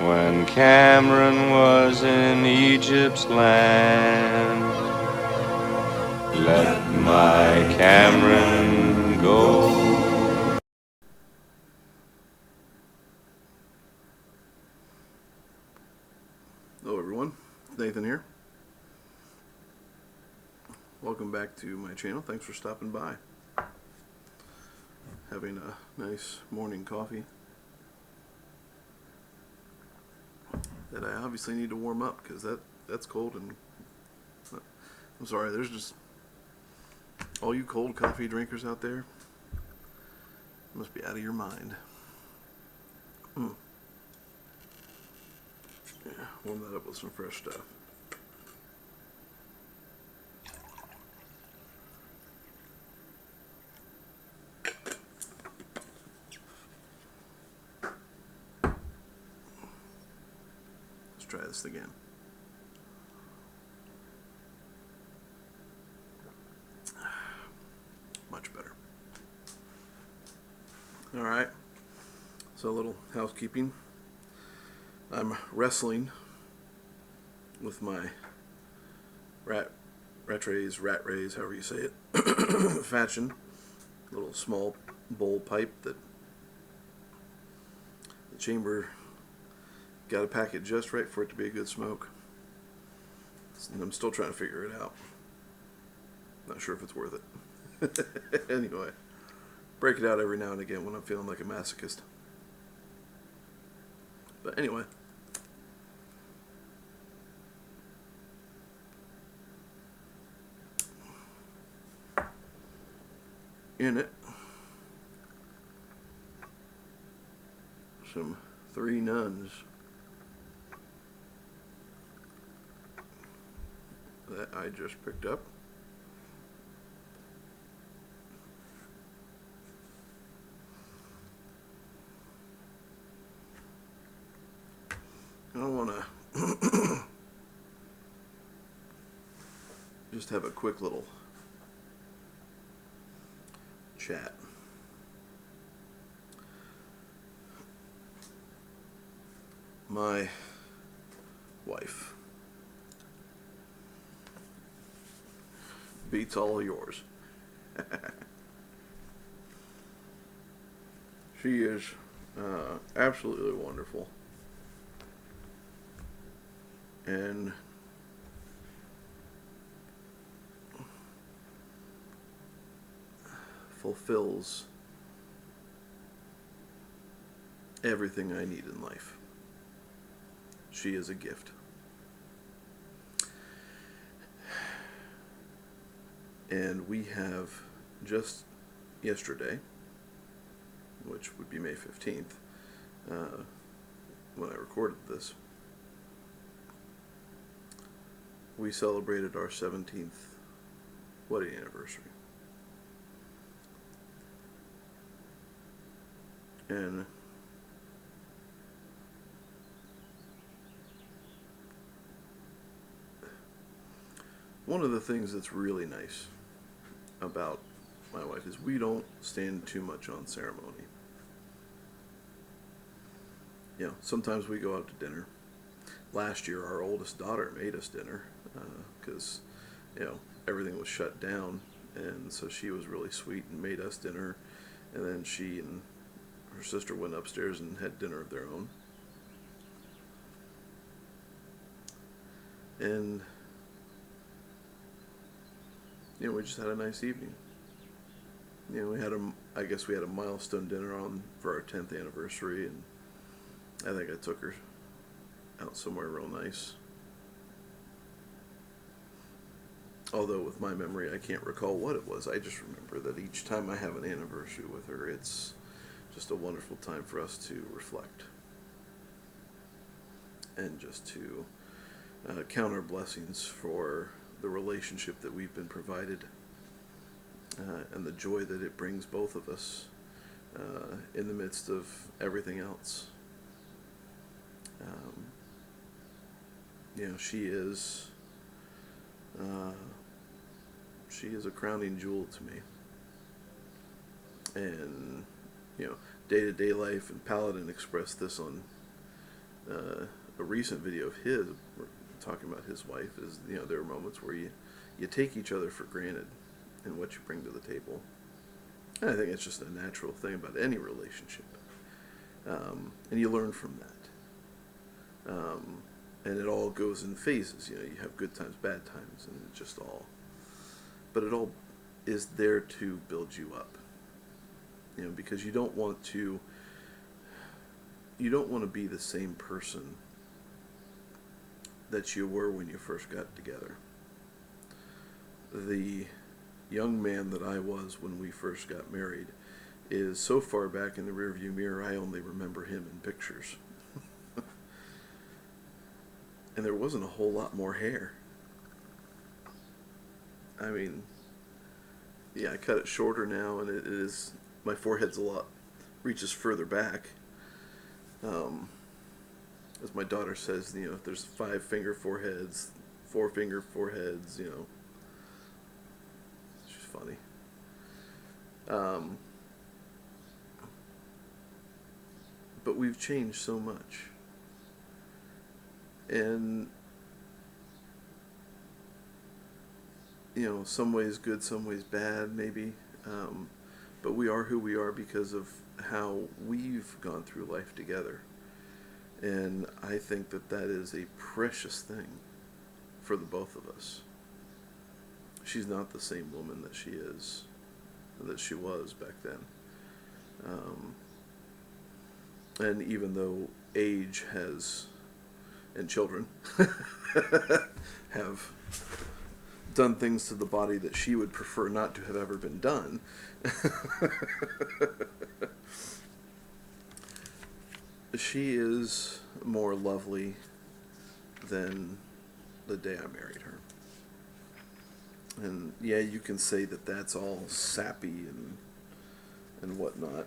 when Cameron was in Egypt's land. Let my Cameron go. Hello everyone, Nathan here. Welcome back to my channel. Thanks for stopping by. Having a nice morning coffee that I obviously need to warm up because that's cold, and I'm sorry, there's just all you cold coffee drinkers out there must be out of your mind. Yeah, warm that up with some fresh stuff. Let's try this again. Much better. Alright, so a little housekeeping. I'm wrestling with my rat rays, however you say it, Fatchin, little small bowl pipe that the chamber got to pack it just right for it to be a good smoke. And I'm still trying to figure it out. Not sure if it's worth it. Anyway, break it out every now and again when I'm feeling like a masochist. But anyway, in it, some Three Nuns that I just picked up. I want to just have a quick little chat. My wife beats all of yours. She is absolutely wonderful and fulfills everything I need in life. She is a gift. And we have just yesterday, which would be May 15th, when I recorded this, we celebrated our 17th wedding anniversary. And one of the things that's really nice about my wife is we don't stand too much on ceremony. You know, sometimes we go out to dinner. Last year, our oldest daughter made us dinner because, everything was shut down, and so she was really sweet and made us dinner, and then she and her sister went upstairs and had dinner of their own. And we just had a nice evening. I guess we had a milestone dinner on for our 10th anniversary, and I think I took her out somewhere real nice. Although with my memory, I can't recall what it was. I just remember that each time I have an anniversary with her, it's just a wonderful time for us to reflect and just to count our blessings for the relationship that we've been provided and the joy that it brings both of us in the midst of everything else. She is a crowning jewel to me. And day-to-day life, and Paladin expressed this on a recent video of his talking about his wife is, there are moments where you take each other for granted in what you bring to the table. And I think it's just a natural thing about any relationship. And you learn from that. And it all goes in phases. You have good times, bad times, and it just all. But it all is there to build you up. Because you don't want to be the same person that you were when you first got together. The young man that I was when we first got married is so far back in the rearview mirror, I only remember him in pictures. And there wasn't a whole lot more hair. I mean, yeah, I cut it shorter now, and it is, my forehead's reaches further back. As my daughter says, there's 5-finger foreheads, 4-finger foreheads, She's funny. But we've changed so much. And, some ways good, some ways bad, maybe. But we are who we are because of how we've gone through life together. And I think that is a precious thing for the both of us. She's not the same woman that she was back then. And even though age and children have done things to the body that she would prefer not to have ever been done, she is more lovely than the day I married her. And yeah, you can say that that's all sappy and whatnot.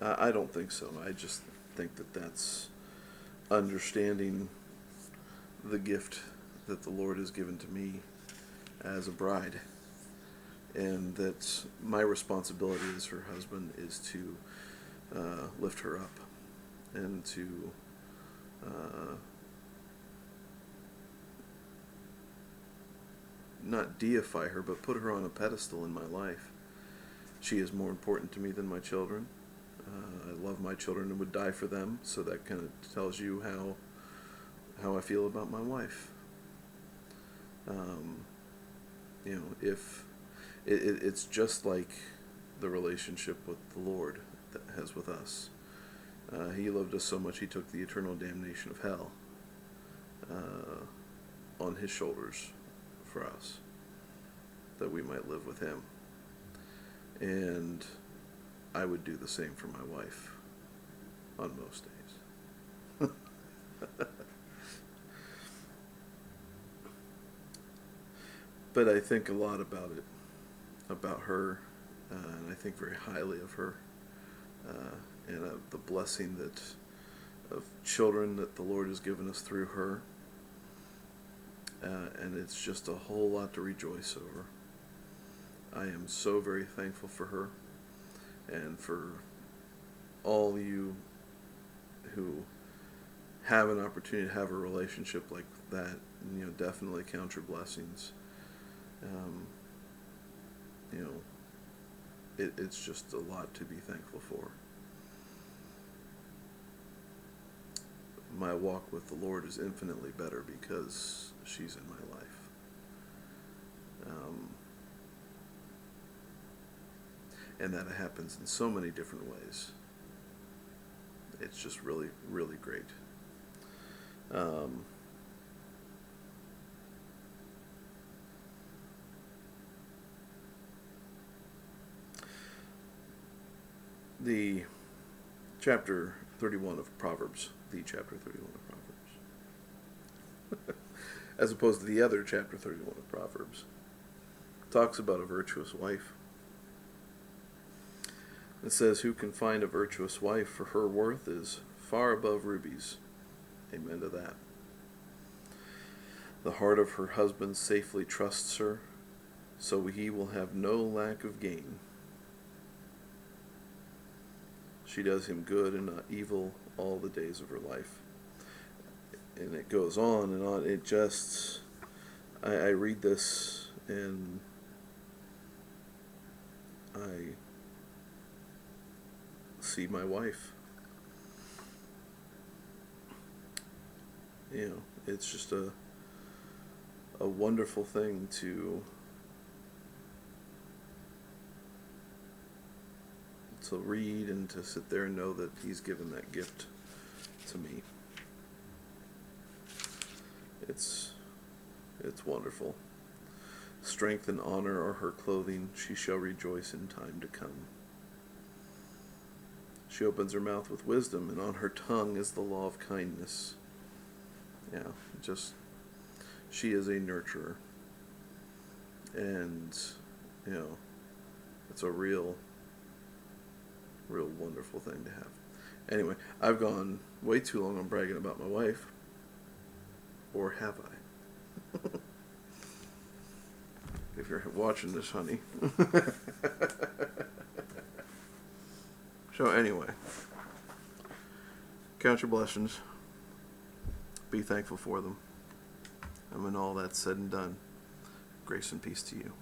I don't think so. I just think that that's understanding the gift that the Lord has given to me as a bride, and that my responsibility as her husband is to lift her up and to not deify her, but put her on a pedestal in my life. She is more important to me than my children. I love my children and would die for them, so that kind of tells you how I feel about my wife. If it's just like the relationship with the Lord that has with us. He loved us so much, he took the eternal damnation of hell on his shoulders for us, that we might live with him. And I would do the same for my wife on most days. But I think a lot about her, and I think very highly of her, and of the blessing of children that the Lord has given us through her. And it's just a whole lot to rejoice over. I am so very thankful for her, and for all you who have an opportunity to have a relationship like that. Definitely count your blessings. It's just a lot to be thankful for. My walk with the Lord is infinitely better because she's in my life. And that happens in so many different ways. It's just really, really great. The chapter 31 of Proverbs, as opposed to the other chapter 31 of Proverbs, talks about a virtuous wife. It says, "Who can find a virtuous wife? For her worth is far above rubies." Amen to that. "The heart of her husband safely trusts her, so he will have no lack of gain. She does him good and not evil all the days of her life." and it goes on and on. It just, I read this and I see my wife. You know, it's just a wonderful thing to read and to sit there and know that he's given that gift to me. It's wonderful. Strength and honor are her clothing. She shall rejoice in time to come. She opens her mouth with wisdom, and on her tongue is the law of kindness. Yeah, just, she is a nurturer. And, you know, it's a real wonderful thing to have. Anyway, I've gone way too long on bragging about my wife. Or have I? If you're watching this, honey. So anyway, count your blessings. Be thankful for them. And when all that's said and done, grace and peace to you.